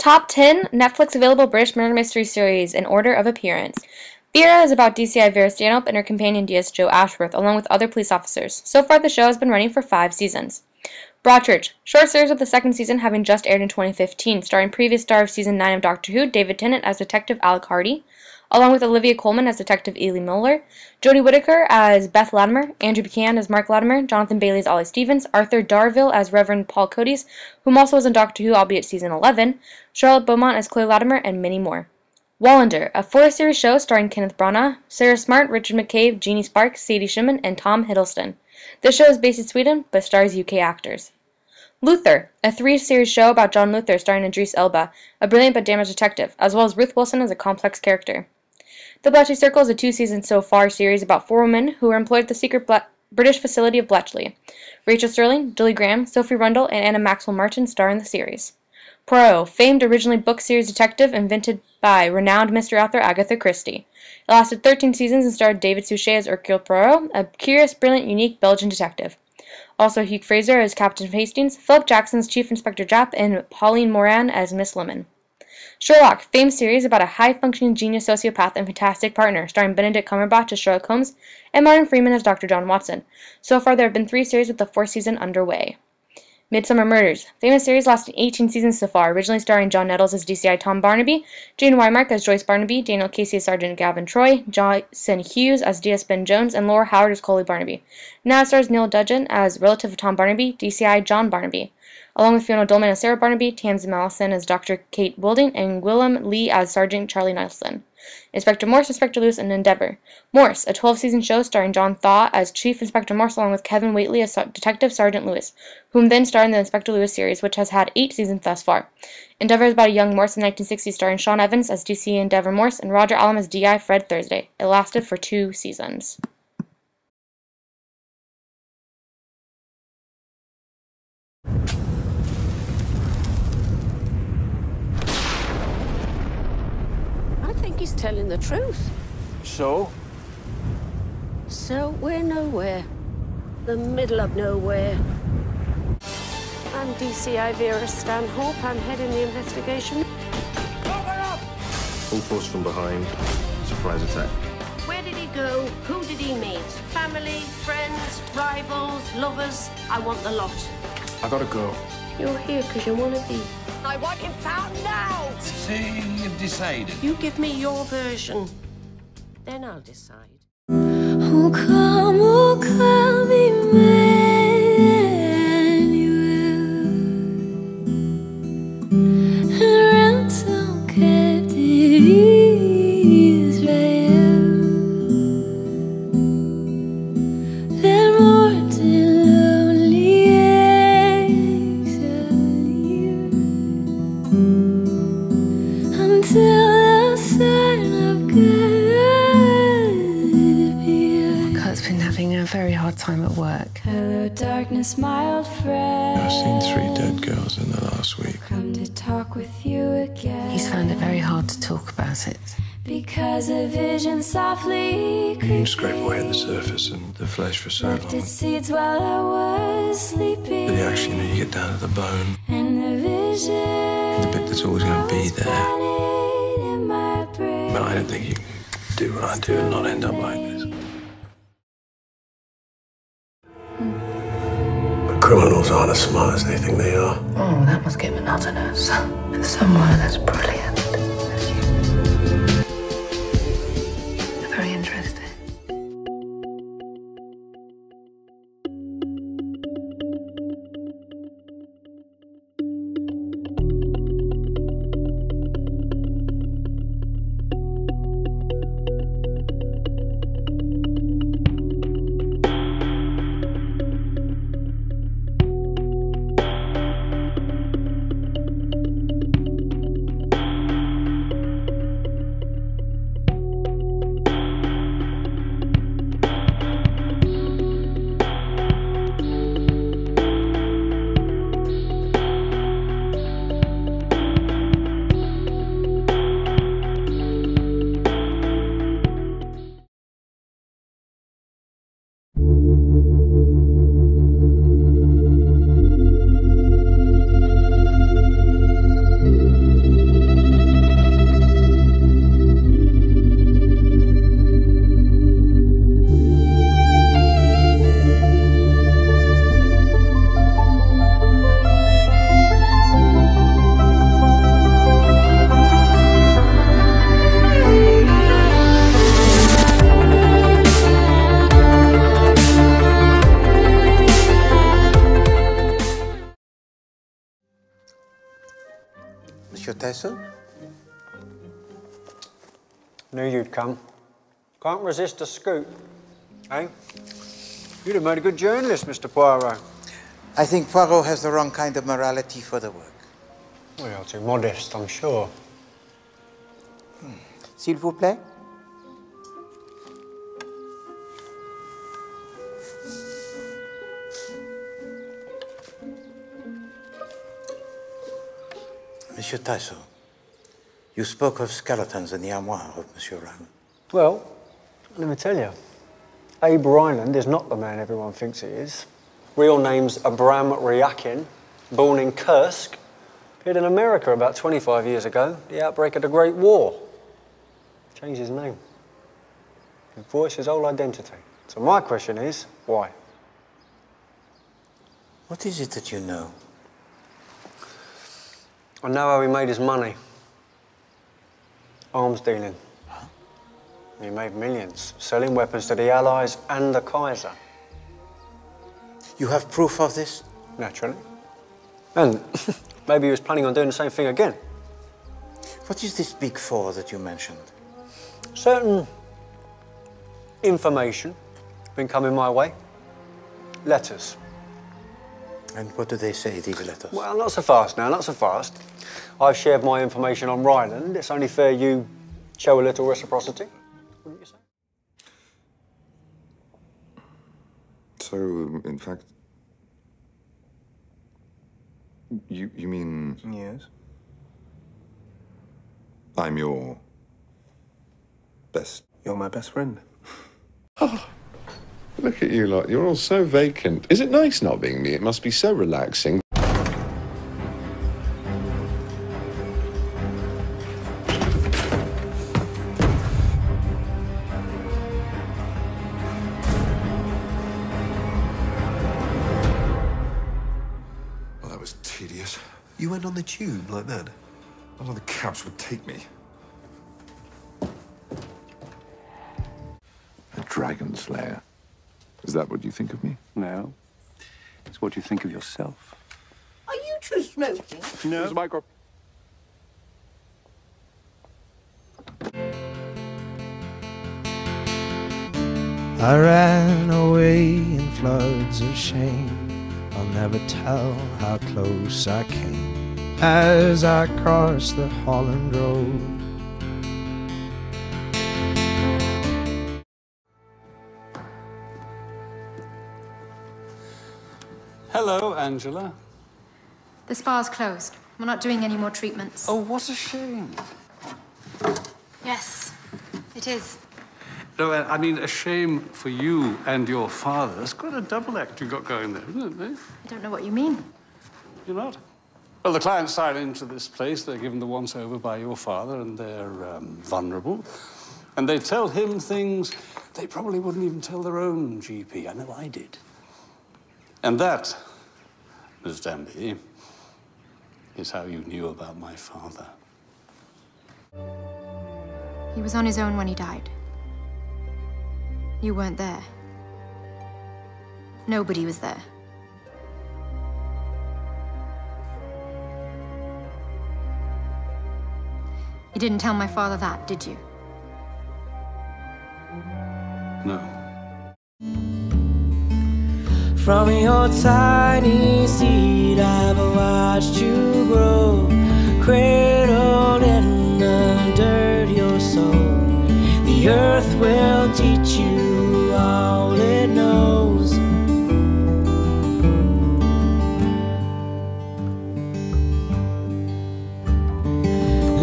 Top 10 Netflix available British murder mystery series in order of appearance. Vera is about DCI Vera Stanhope and her companion DS Joe Ashworth, along with other police officers. So far, the show has been running for 5 seasons. Broadchurch, short series with the second season having just aired in 2015, starring previous star of season 9 of Doctor Who, David Tennant as Detective Alec Hardy, along with Olivia Colman as Detective Ely Mueller, Jodie Whittaker as Beth Latimer, Andrew Buchanan as Mark Latimer, Jonathan Bailey as Ollie Stevens, Arthur Darvill as Reverend Paul Coates, whom also was in Doctor Who, albeit season 11, Charlotte Beaumont as Chloe Latimer, and many more. Wallander, a 4-series show starring Kenneth Branagh, Sarah Smart, Richard McCabe, Jeannie Sparks, Sadie Shimon, and Tom Hiddleston. This show is based in Sweden, but stars UK actors. Luther, a 3-series show about John Luther starring Idris Elba, a brilliant but damaged detective, as well as Ruth Wilson as a complex character. The Bletchley Circle is a 2-season so far series about 4 women who are employed at the secret British facility of Bletchley. Rachel Sterling, Julie Graham, Sophie Rundle, and Anna Maxwell Martin star in the series. Poirot, famed originally book series detective invented by renowned mystery author Agatha Christie. It lasted 13 seasons and starred David Suchet as Hercule Poirot, a curious, brilliant, unique Belgian detective. Also Hugh Fraser as Captain Hastings, Philip Jackson as Chief Inspector Japp, and Pauline Moran as Miss Lemon. Sherlock, famed series about a high-functioning genius sociopath and fantastic partner, starring Benedict Cumberbatch as Sherlock Holmes and Martin Freeman as Dr. John Watson. So far, there have been 3 series with the 4th season underway. Midsummer Murders, famous series lasting 18 seasons so far, originally starring John Nettles as DCI Tom Barnaby, Jane Wymark as Joyce Barnaby, Daniel Casey as Sergeant Gavin Troy, Jason Hughes as DS Ben Jones, and Laura Howard as Coley Barnaby. Now it stars Neil Dudgeon as relative of Tom Barnaby, DCI John Barnaby, along with Fiona Dolman as Sarah Barnaby, Tamsin Mallison as Dr. Kate Wilding, and Willem Lee as Sergeant Charlie Nelson. Inspector Morse, Inspector Lewis, and Endeavour. Morse, a 12-season show starring John Thaw as Chief Inspector Morse, along with Kevin Whately as Detective Sergeant Lewis, whom then starred in the Inspector Lewis series, which has had 8 seasons thus far. Endeavour is about a young Morse in the 1960s, starring Sean Evans as DC Endeavour Morse and Roger Allam as DI Fred Thursday. It lasted for 2 seasons. He's telling the truth. So? So we're nowhere. The middle of nowhere. I'm DCI Vera Stanhope. I'm heading the investigation. Open up! Full force from behind. Surprise attack. Where did he go? Who did he meet? Family, friends, rivals, lovers? I want the lot. I gotta go. You're here because you want to be. I want him found now! See, you've decided. You give me your version, then I'll decide. Oh, come, Emmanuel, and ransom captive Israel, then mortal lonely exile until the Son of God appears. Kurt's been having a very hard time at work. Hello, darkness, mild friend. I've seen 3 dead girls in the last week. Come to talk with you again. He's found it very hard to talk about it. Because a vision softly You creeping scrape away at the surface and the flesh for so left long. its seeds while I was sleeping. But actually, you get down to the bone, And the vision the bit that's always going to be there. planted in my brain. But I don't think you can do what I do and not end up like this. But criminals aren't as smart as they think they are. Oh, that must get monotonous. Someone as brilliant as you. Very interesting. Monsieur Tyson? Knew you'd come. Can't resist a scoop, eh? You'd have made a good journalist, Mr. Poirot. I think Poirot has the wrong kind of morality for the work. Well, you're too modest, I'm sure. S'il vous plaît? Monsieur Tyson, you spoke of skeletons in the armoire of Monsieur Ryland. Well, let me tell you, Abe Ryland is not the man everyone thinks he is. Real name's Abram Ryakin, born in Kursk. Appeared in America about 25 years ago, the outbreak of the Great War. Changed his name. His voice, his whole identity. So my question is, why? What is it that you know? I know how he made his money. Arms dealing. Huh? He made millions, selling weapons to the Allies and the Kaiser. You have proof of this? Naturally. And maybe he was planning on doing the same thing again. What is this big four that you mentioned? Certain information been coming my way. Letters. And what do they say, these letters? Well, not so fast now, not so fast. I've shared my information on Ryland. It's only fair you show a little reciprocity, wouldn't you say? So, in fact, you mean... Yes. I'm your best... You're my best friend. Oh, look at you lot. You're all so vacant. Is it nice not being me? It must be so relaxing. Well, that was tedious. You went on the tube like that? None of the cabs would take me. A dragon slayer. Is that what you think of me? No. It's what you think of yourself. Are you two smoking? No. There's a micro... I ran away in floods of shame. I'll never tell how close I came as I crossed the Holland Road. Hello, Angela. The spa's closed. We're not doing any more treatments. Oh, what a shame. Yes, it is. No, I mean, a shame for you and your father. It's quite a double act you've got going there, isn't it, eh? I don't know what you mean. You're not? Well, the clients sign into this place. They're given the once-over by your father, and they're vulnerable. And they tell him things they probably wouldn't even tell their own GP. I know I did. And that, Miss Danby, is how you knew about my father. He was on his own when he died. You weren't there. Nobody was there. You didn't tell my father that, did you? No. From your tiny seed, I've watched you grow, cradled in the dirt, your soul. The earth will teach you all it knows.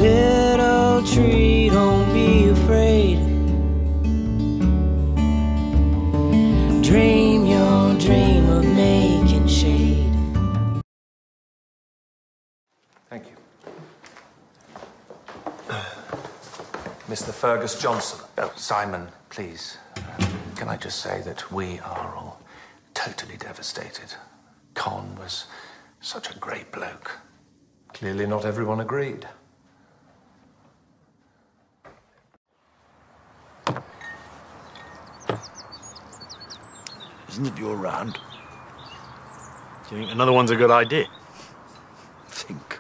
Little tree, don't be afraid. Dream your dream of making shade. Thank you. Mr. Fergus Johnson. Oh, Simon, please. Can I just say that we are all totally devastated. Con was such a great bloke. Clearly not everyone agreed. Isn't it your round? Do you think another one's a good idea? Think.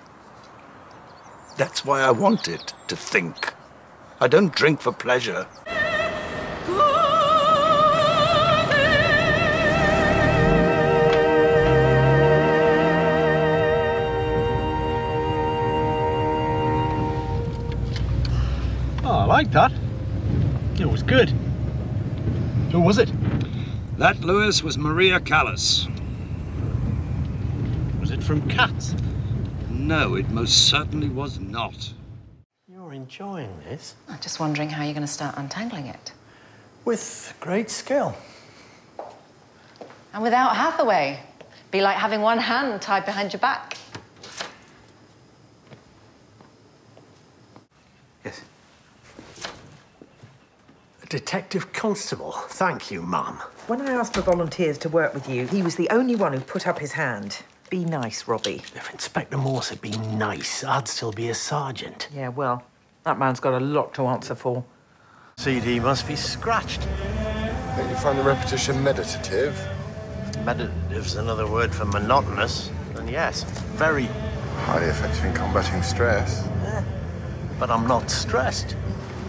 That's why I want it, to think. I don't drink for pleasure. Oh, I like that. It was good. Who was it? That, Lewis, was Maria Callas. Was it from Cats? No, it most certainly was not. You're enjoying this? I'm just wondering how you're going to start untangling it. With great skill. And without Hathaway. Be like having one hand tied behind your back. Yes. Detective Constable. Thank you, Mum. When I asked for volunteers to work with you, he was the only one who put up his hand. Be nice, Robbie. If Inspector Morse had been nice, I'd still be a sergeant. Yeah, well, that man's got a lot to answer for. CD must be scratched. Don't you find the repetition meditative? Meditative's another word for monotonous. And yes, very. Highly effective in combating stress. Yeah. But I'm not stressed.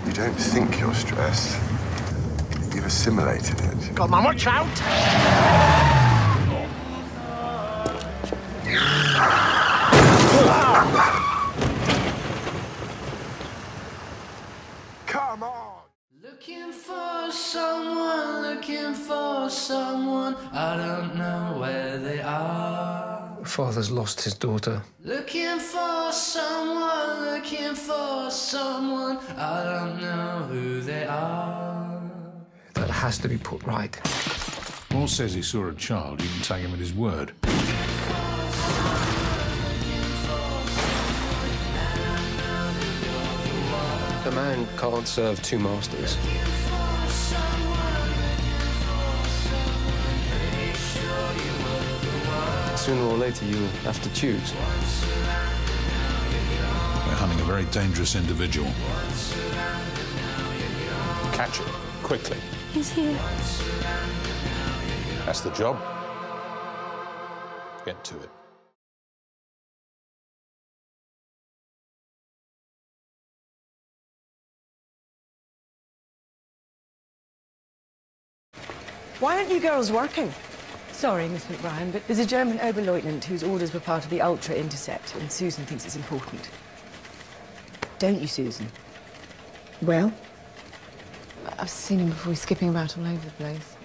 You don't think you're stressed. You've assimilated it. Come on, watch out! Come on! Looking for someone, I don't know where they are. Father's lost his daughter. Looking for someone, I don't know who they are. That has to be put right. Morse says he saw a child. You can take him at his word. A man can't serve two masters. Sooner or later, you'll have to choose. We're hunting a very dangerous individual. Catch him, quickly. He's here. That's the job. Get to it. Why aren't you girls working? Sorry, Miss McBrien, but there's a German Oberleutnant whose orders were part of the Ultra Intercept, and Susan thinks it's important. Don't you, Susan? Well? I've seen him before. He's skipping about all over the place.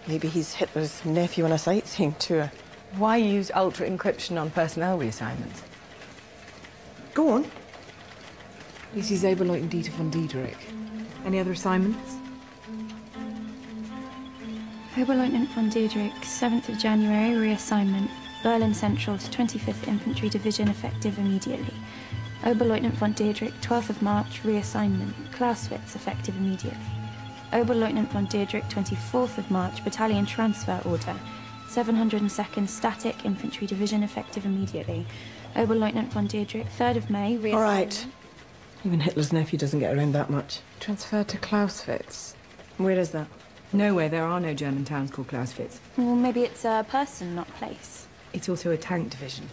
Maybe he's Hitler's nephew on a sightseeing tour. Why use Ultra encryption on personnel reassignments? Go on. This is Oberleutnant Dieter von Diederik. Any other assignments? Oberleutnant von Diederik, 7th of January, reassignment. Berlin Central to 25th Infantry Division, effective immediately. Oberleutnant von Diederik, 12th of March, reassignment. Clausewitz, effective immediately. Oberleutnant von Diederik, 24th of March, battalion transfer order. 702nd Static Infantry Division, effective immediately. Oberleutnant von Diederik, 3rd of May, reassignment. All right. Even Hitler's nephew doesn't get around that much. Transferred to Clausewitz. Where is that? Nowhere. There are no German towns called Clausewitz. Well, maybe it's a person, not place. It's also a tank division.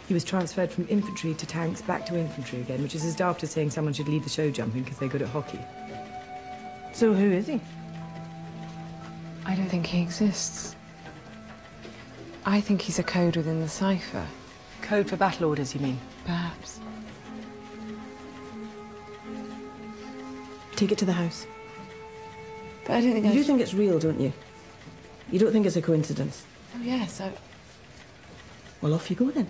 He was transferred from infantry to tanks, back to infantry again, which is as daft as saying someone should leave the show jumping because they're good at hockey. So who is he? I don't think he exists. I think he's a code within the cipher. Code for battle orders, you mean? Perhaps. Take it to the house. But I don't think You do think it's real, don't you? You don't think it's a coincidence? Oh, yes, Well, off you go then.